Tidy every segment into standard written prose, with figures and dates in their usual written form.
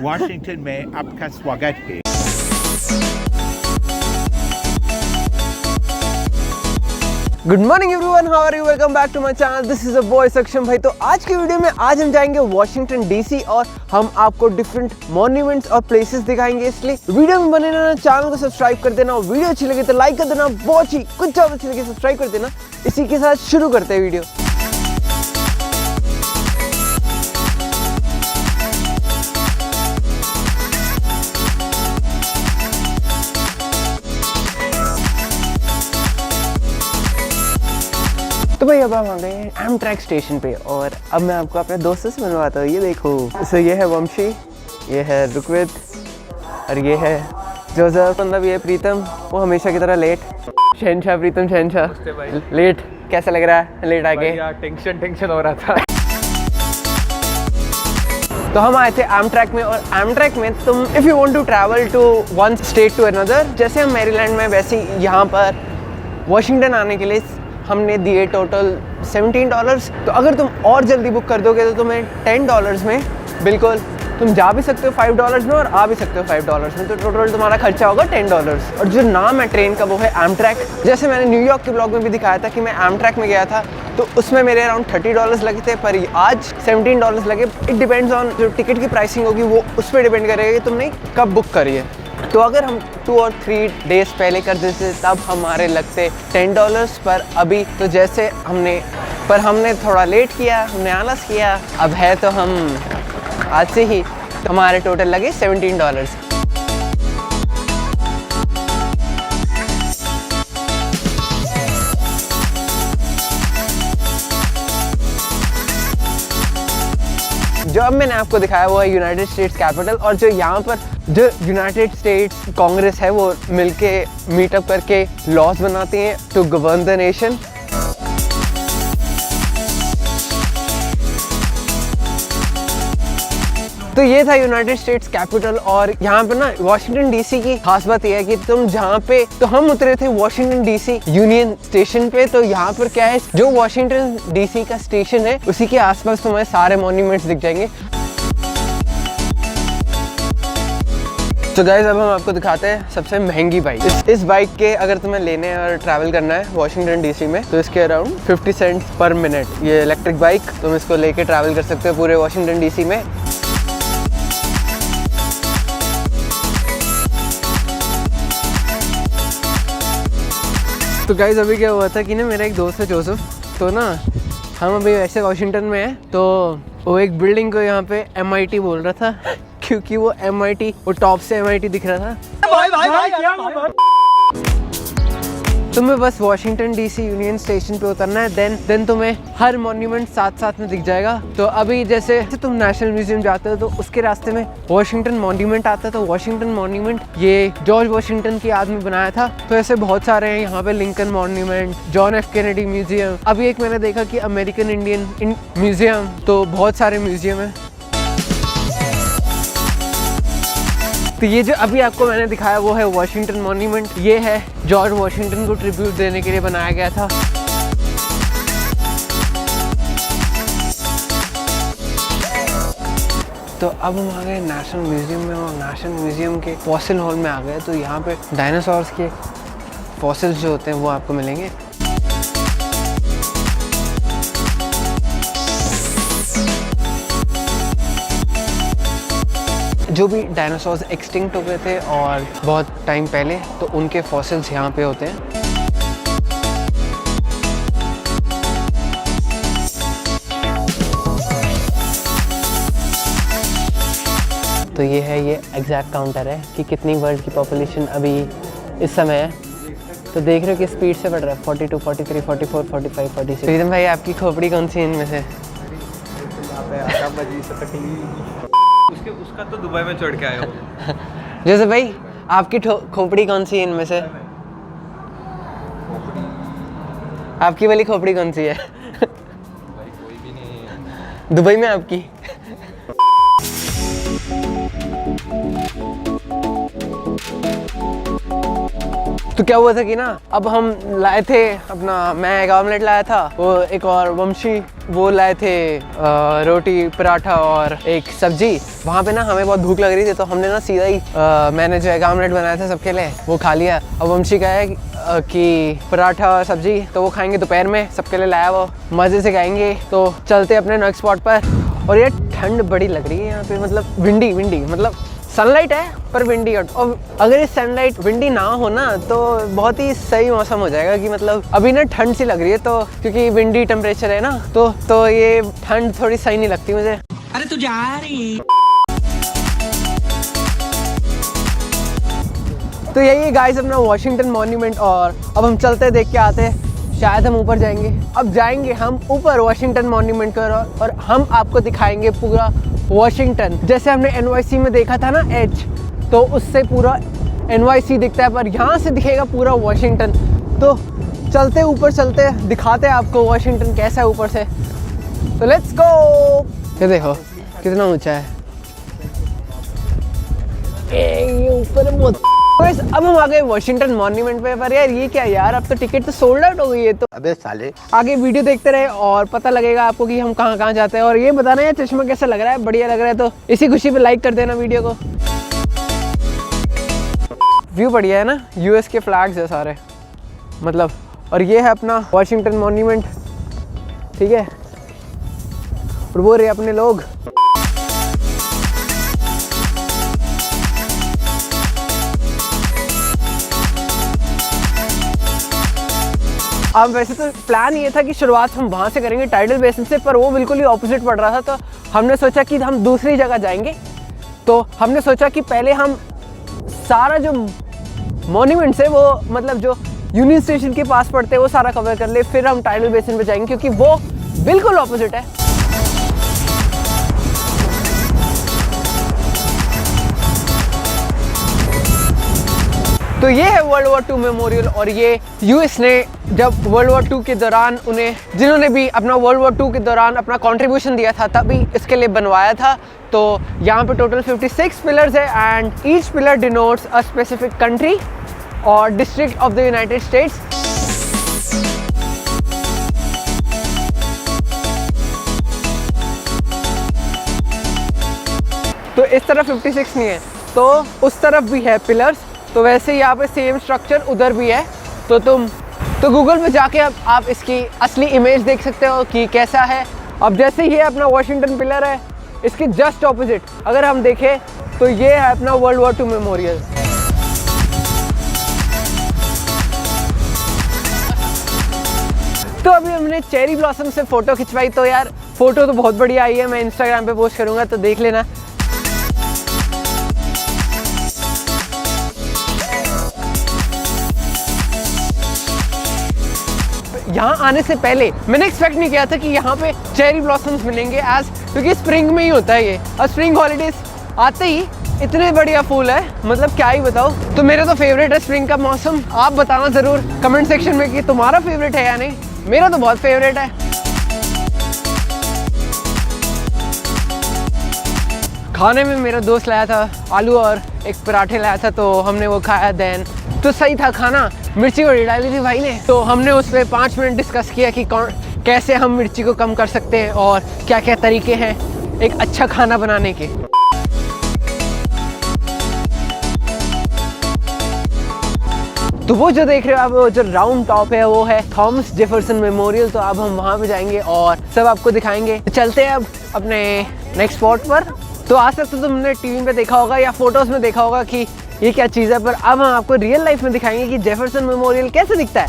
Washington में आपका स्वागत है। Good morning everyone, how are you? Welcome back to my channel. This is a boy Saksham भाई। तो आज की वीडियो में आज हम जाएंगे वॉशिंगटन डीसी और हम आपको डिफरेंट मॉन्यूमेंट्स और प्लेसेस दिखाएंगे। इसलिए वीडियो में बने रहना, चैनल को सब्सक्राइब कर देना और वीडियो अच्छी लगे तो लाइक कर देना। बहुत ही कुछ ज़्यादा अच्छी लगे सब्सक्राइब कर देना। इसी के साथ शुरू करते हैं वीडियो। तो भाई अब हम आ गए हैं एमट्रैक स्टेशन पे और अब मैं आपको अपने दोस्तों से मिलवाता हूँ। ये देखो, सो ये है वंशी, ये है रुकवित और ये है जोसेफ। मतलब ये प्रीतम, वो हमेशा की तरह लेट। शहनशाह प्रीतम, शहनशाह लेट। कैसा लग रहा है लेट आके? टेंशन हो रहा था। तो हम आए थे एमट्रैक में और एमट्रैक में तुम if you want to travel to one state to another, जैसे हम मैरीलैंड में वैसे यहाँ पर वॉशिंगटन आने के लिए हमने दिए टोटल $17। तो अगर तुम और जल्दी बुक कर दोगे तो तुम्हें $10 में बिल्कुल तुम जा भी सकते हो $5 में और आ भी सकते हो $5 में। तो टोटल तुम्हारा खर्चा होगा $10। और जो नाम है ट्रेन का वो है एमट्रैक। जैसे मैंने न्यूयॉर्क के ब्लॉग में भी दिखाया था कि मैं एमट्रैक में गया था तो उसमें मेरे अराउंड $30 लगे थे, पर आज $17 लगे। इट डिपेंड्स ऑन जो टिकट की प्राइसिंग होगी वो उस पर डिपेंड करेगा कि तुमने कब बुक करी है। तो अगर हम 2 और 3 डेज पहले कर देते तब हमारे लगते $10, पर अभी तो जैसे हमने थोड़ा लेट किया, हमने आलस किया, अब है तो हम आज से ही हमारे टोटल लगे $17। जो अब मैंने आपको दिखाया वो है यूनाइटेड स्टेट्स कैपिटल। और जो यहाँ पर जो यूनाइटेड स्टेट्स कांग्रेस है वो मिलके मीटअप करके लॉज बनाती हैं टू गवर्न द नेशन। तो ये था यूनाइटेड स्टेट्स कैपिटल। और यहाँ पे ना वॉशिंगटन डीसी की खास बात यह है कि तुम जहाँ पे, तो हम उतरे थे वॉशिंगटन डीसी यूनियन स्टेशन पे। तो यहाँ पर क्या है, जो वॉशिंगटन डीसी का स्टेशन है उसी के आसपास तुम्हें सारे मॉन्यूमेंट्स दिख जाएंगे। तो गाइस अब हम आपको दिखाते हैं सबसे महंगी बाइक। इस बाइक के अगर तुम्हें लेने और ट्रैवल करना है वॉशिंगटन डीसी में तो इसके अराउंड 50 सेंट्स पर मिनट। ये इलेक्ट्रिक बाइक, तुम इसको लेके ट्रैवल कर सकते हो पूरे वॉशिंगटन डीसी में। तो गाइस अभी क्या हुआ था कि ना मेरा एक दोस्त है जोसेफ, तो ना हम अभी वैसे वॉशिंगटन में है तो वो एक बिल्डिंग को यहाँ पे MIT बोल रहा था क्योंकि वो MIT, वो टॉप से MIT दिख रहा था। तुम्हें बस वॉशिंगटन डीसी यूनियन स्टेशन पे उतरना है, देन तुम्हें हर मॉन्यूमेंट साथ साथ में दिख जाएगा। तो अभी जैसे तुम नेशनल म्यूजियम जाते हो तो उसके रास्ते में वॉशिंगटन मॉन्यूमेंट आता है। तो वॉशिंगटन मॉन्यूमेंट ये जॉर्ज वॉशिंगटन की याद में बनाया था। तो ऐसे बहुत सारे हैं यहाँ पे, Lincoln monument, John F Kennedy museum. अभी एक मैंने देखा कि अमेरिकन इंडियन म्यूजियम, तो बहुत सारे म्यूजियम है। तो ये जो अभी आपको मैंने दिखाया वो है वॉशिंगटन मॉन्यूमेंट। ये है जॉर्ज वॉशिंगटन को ट्रिब्यूट देने के लिए बनाया गया था। तो अब हम आ गए नेशनल म्यूजियम में और नेशनल म्यूजियम के फॉसिल हॉल में आ गए। तो यहाँ पे डायनासोर्स के फॉसिल्स जो होते हैं वो आपको मिलेंगे। जो भी डायनासोर्स एक्सटिंक्ट हो गए थे और बहुत टाइम पहले, तो उनके फॉसिल्स यहाँ पे होते हैं। तो ये है, ये एग्जैक्ट काउंटर है कि कितनी वर्ल्ड की पॉपुलेशन अभी इस समय है। तो देख रहे हो कि स्पीड से बढ़ रहा है, 42, 43, 44, 45, 46। प्रीतम भाई आपकी खोपड़ी कौन सी है इनमें से? उसका तो दुबई में चढ़ के आया हो। जैसे भाई आपकी खोपड़ी कौन सी है इनमें से? आपकी वाली खोपड़ी कौन सी है? भाई कोई भी नहीं है दुबई में आपकी। तो क्या हुआ था कि ना अब हम लाए थे अपना, मैं एक ऑमलेट लाया था, वो एक और वंशी वो लाए थे रोटी पराठा और एक सब्जी। वहाँ पे ना हमें बहुत भूख लग रही थी तो हमने ना सीधा ही मैंने जो एक ऑमलेट बनाया था सबके लिए वो खा लिया। अब वंशी का है कि पराठा और सब्जी तो वो खाएंगे दोपहर में, सबके लिए लाया वो मज़े से खाएंगे। तो चलते अपने नेक्स्ट स्पॉट पर। और ये ठंड बड़ी लग रही है यहाँ पे, मतलब विंडी मतलब सनलाइट है पर विंडी। और अगर ये सनलाइट विंडी ना हो ना तो बहुत ही सही मौसम हो जाएगा कि मतलब अभी ना ठंड सी लग रही है तो क्योंकि विंडी टेम्परेचर है ना तो ये ठंड थोड़ी सही नहीं लगती मुझे। अरे तू जा रही। तो यही है गाइस अपना वॉशिंगटन मॉन्यूमेंट। और अब हम चलते देख के आते हैं, शायद हम ऊपर जाएंगे। अब जाएंगे हम ऊपर वॉशिंगटन मॉन्यूमेंट पर और हम आपको दिखाएंगे पूरा वॉशिंगटन। जैसे हमने NYC में देखा था ना एज, तो उससे पूरा NYC दिखता है पर यहाँ से दिखेगा पूरा वॉशिंगटन। तो चलते ऊपर, चलते दिखाते हैं आपको वॉशिंगटन कैसा है ऊपर से। तो लेट्स गो। ये देखो कितना ऊंचा है ये ऊपर बहुत। अब हम आ गए वॉशिंगटन मॉन्यूमेंट पे। पर यार ये क्या यार, अब तो टिकट तो सोल्ड आउट हो गई है। तो अबे साले, आगे वीडियो देखते रहे और पता लगेगा आपको कि हम कहाँ कहाँ जाते हैं। और ये बताना यार चश्मा कैसा लग रहा है, बढ़िया लग रहा है तो इसी खुशी पे लाइक कर देना वीडियो को। व्यू बढ़िया है ना, US के फ्लैग्स है सारे मतलब। और ये है अपना वॉशिंगटन मॉन्यूमेंट, ठीक है। और वो रहे अपने लोग। अब वैसे तो प्लान ये था कि शुरुआत हम वहाँ से करेंगे टाइडल बेसिन से, पर वो बिल्कुल ही ऑपोजिट पड़ रहा था। तो हमने सोचा कि हम दूसरी जगह जाएंगे। तो हमने सोचा कि पहले हम सारा जो मॉन्यूमेंट्स है वो मतलब जो यूनियन स्टेशन के पास पड़ते हैं वो सारा कवर कर ले, फिर हम टाइडल बेसिन पे जाएंगे क्योंकि वो बिल्कुल ऑपोजिट है। तो ये है वर्ल्ड वॉर 2 मेमोरियल। और ये US ने जब वर्ल्ड वॉर 2 के दौरान जिन्होंने भी अपना वर्ल्ड वॉर 2 के दौरान अपना कंट्रीब्यूशन दिया था तभी इसके लिए बनवाया था। तो यहाँ पे टोटल 56 पिलर्स है and each pillar denotes a specific country और district of the United States. तो इस तरफ 56 नहीं है तो उस तरफ भी है पिलर्स। तो वैसे यहाँ पे सेम स्ट्रक्चर उधर भी है। तो गूगल पे जाके अब आप इसकी असली इमेज देख सकते हो कि कैसा है। अब जैसे ये अपना वॉशिंगटन पिलर है, इसके जस्ट ऑपोजिट अगर हम देखें तो ये है अपना वर्ल्ड वॉर 2 मेमोरियल। तो अभी हमने चेरी ब्लॉसम से फ़ोटो खिंचवाई। तो यार फ़ोटो तो बहुत बढ़िया आई है, मैं इंस्टाग्राम पे पोस्ट करूँगा तो देख लेना। यहाँ आने से पहले मैंने एक्सपेक्ट नहीं किया था कि यहाँ पे चेरी ब्लॉसम्स मिलेंगे क्योंकि स्प्रिंग में ही होता है ये। और स्प्रिंग हॉलीडेज आते ही इतने बढ़िया फूल है, मतलब क्या ही बताओ। तो मेरा तो फेवरेट है स्प्रिंग का मौसम। आप बताना ज़रूर कमेंट सेक्शन में कि तुम्हारा फेवरेट है या नहीं। मेरा तो बहुत फेवरेट है। खाने में मेरा दोस्त लाया था आलू और एक पराठे लाया था तो हमने वो खाया। देन तो सही था खाना, मिर्ची बड़ी डाली थी भाई ने। तो हमने उस पर 5 मिनट डिस्कस किया कि कैसे हम मिर्ची को कम कर सकते हैं और क्या क्या तरीके हैं एक अच्छा खाना बनाने के। तो वो जो देख रहे हो आप, वो जो राउंड टॉप है वो है थॉमस जेफरसन मेमोरियल। तो अब हम वहाँ पे जाएंगे और सब आपको दिखाएंगे। चलते हैं अब अपने नेक्स्ट स्पॉट पर। तो आज तक तो तुमने टीवी पे देखा होगा या फोटोज़ में देखा होगा कि ये क्या चीज़ है, पर अब हम आपको रियल लाइफ में दिखाएंगे कि जेफरसन मेमोरियल कैसे दिखता है।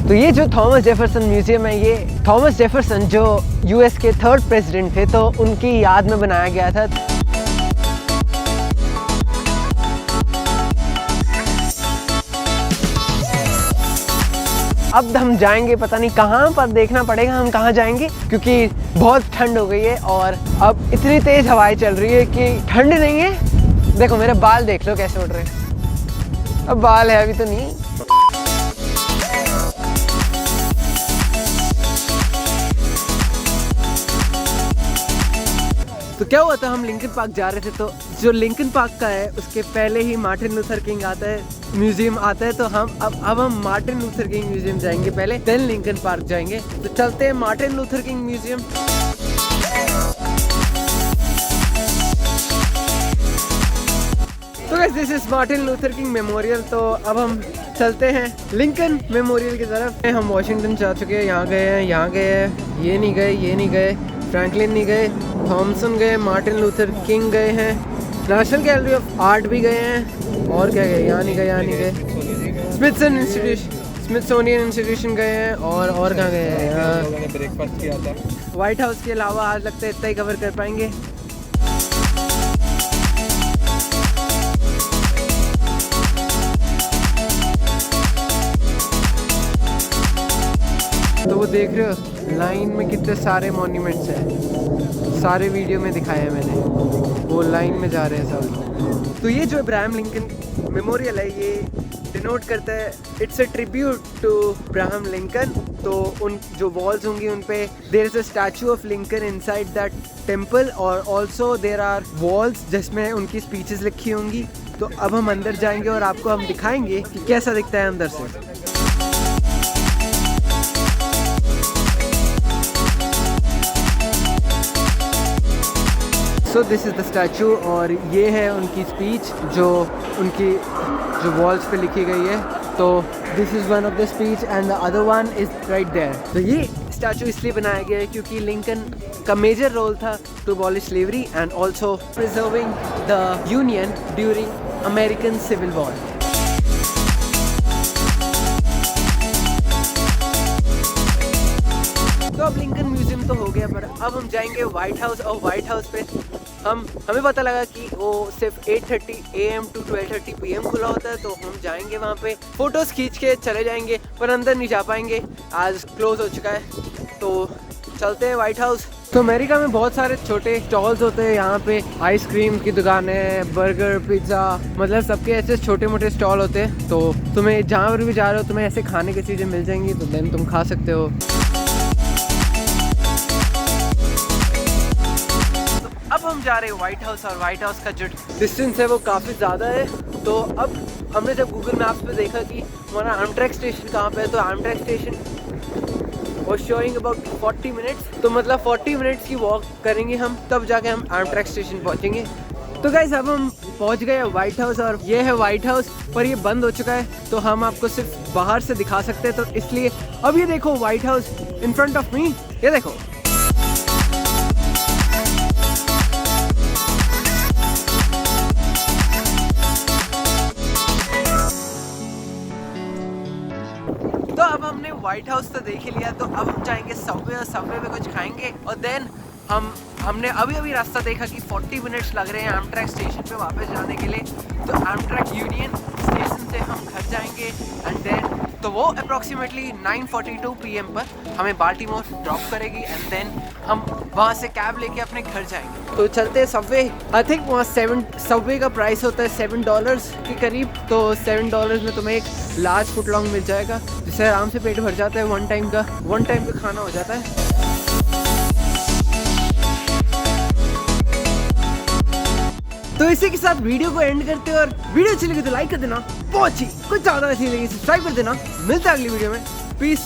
तो ये जो थॉमस जेफरसन म्यूजियम है, ये थॉमस जेफरसन जो US के 3rd प्रेसिडेंट थे तो उनकी याद में बनाया गया था। अब हम जाएंगे, पता नहीं कहाँ पर, देखना पड़ेगा हम कहाँ जाएंगे क्योंकि बहुत ठंड हो गई है और अब इतनी तेज़ हवाएं चल रही है कि ठंड नहीं है। देखो मेरे बाल देख लो कैसे उड़ रहे हैं। अब बाल है अभी तो नहीं। तो क्या हुआ था, हम लिंकन पार्क जा रहे थे, तो जो लिंकन पार्क का है उसके पहले ही मार्टिन लूथर किंग आता है, म्यूजियम आता है। तो हम अब हम मार्टिन लूथर किंग म्यूजियम जाएंगे पहले, देन लिंकन पार्क जाएंगे। तो चलते हैं मार्टिन लूथर किंग म्यूजियम। तो guys this is Martin Luther king memorial. तो अब हम चलते हैं लिंकन मेमोरियल की तरफ। हम वॉशिंगटन जा चुके हैं, यहाँ गए हैं, यहाँ गए हैं, ये नहीं गए, ये नहीं गए, फ्रैंकलिन नहीं गए, थॉमसन गए, मार्टिन लूथर किंग गए हैं, नेशनल गैलरी ऑफ आर्ट भी गए हैं, और क्या गए, यहाँ नहीं गए, यहाँ नहीं गए, स्मिथसोनियन इंस्टीट्यूशन गए हैं, और कहाँ गए हैं, ब्रेकफास्ट किया था। व्हाइट हाउस के अलावा आज लगता है इतना ही कवर कर पाएंगे। तो वो देख रहे हो लाइन में कितने सारे मॉन्यूमेंट्स हैं, सारे वीडियो में दिखाए हैं मैंने, वो लाइन में जा रहे हैं सब। तो ये जो अब्राहम लिंकन मेमोरियल है, ये डिनोट करता है, it's a tribute to Abraham Lincoln. तो उन जो वॉल्स होंगी उन पे there is a statue of Lincoln inside that temple, और ऑल्सो देयर आर वॉल्स जिसमें उनकी स्पीचेस लिखी होंगी। तो अब हम अंदर जाएंगे और आपको हम दिखाएंगे कि कैसा दिखता है अंदर से। So this is the statue, और ये है उनकी स्पीच जो उनकी जो वॉल्स पे लिखी गई है। तो this is one of the speech and the other one is right there. तो ये स्टैचू इसलिए बनाया गया है क्योंकि लिंकन का मेजर रोल था to abolish slavery and also preserving the Union during American civil war. तो अब लिंकन म्यूजियम तो हो गया, पर अब हम जाएंगे व्हाइट हाउस। और व्हाइट हाउस पे हमें पता लगा कि वो सिर्फ 8:30 AM to 12:30 PM खुला होता है। तो हम जाएंगे वहाँ पे, फोटोज खींच के चले जाएंगे, पर अंदर नहीं जा पाएंगे, आज क्लोज हो चुका है। तो चलते हैं व्हाइट हाउस। तो अमेरिका में बहुत सारे छोटे स्टॉल्स होते हैं, यहाँ पे आइसक्रीम की दुकानें, बर्गर, पिज्ज़ा, मतलब सबके ऐसे छोटे मोटे स्टॉल होते हैं। तो तुम्हें जहाँ पर भी जा रहे हो तुम्हें ऐसे खाने की चीज़ें मिल जाएंगी, तो देन तुम खा सकते हो। अब हम जा रहे हैं व्हाइट हाउस, और व्हाइट हाउस का जो डिस्टेंस है वो काफ़ी ज़्यादा है। तो अब हमने जब गूगल मैप्स पे देखा कि हमारा एमट्रैक स्टेशन कहाँ पे है, तो एमट्रैक स्टेशन वो शोइंग अबाउट 40 मिनट्स। तो मतलब 40 मिनट्स की वॉक करेंगे हम, तब जाके हम एमट्रैक स्टेशन पहुँचेंगे। तो गाइस अब हम पहुँच गए व्हाइट हाउस, और ये है व्हाइट हाउस, पर ये बंद हो चुका है। तो हम आपको सिर्फ बाहर से दिखा सकते हैं, तो इसलिए अब ये देखो white house in front of me, ये देखो। तो अब हमने व्हाइट हाउस तो देख ही लिया, तो अब हम जाएंगे सबवे, और सबवे में कुछ खाएंगे, और देन हमने अभी रास्ता देखा कि 40 मिनट्स लग रहे हैं एमट्रैक स्टेशन पे वापस जाने के लिए। तो एमट्रैक यूनियन स्टेशन से हम घर जाएंगे, एंड देन तो वो अप्रॉक्सीमेटली 9:42 PM पर हमें बाल्टीमोर ड्रॉप करेगी, एंड देन हम वहाँ से कैब लेके अपने घर जाएंगे। तो चलते हैं सबवे। आई थिंक वहाँ सबवे का प्राइस होता है $7 के करीब। तो $7 में तुम्हें एक लार्ज फुट लॉन्ग मिल जाएगा, जिससे आराम से पेट भर जाता है, वन टाइम का खाना हो जाता है। तो इसी के साथ वीडियो को एंड करते हैं, और वीडियो अच्छी लगी तो लाइक कर देना, बहुत अच्छी कुछ ज़्यादा अच्छी लगी सब्सक्राइब कर देना। मिलते हैं अगली वीडियो में, पीस।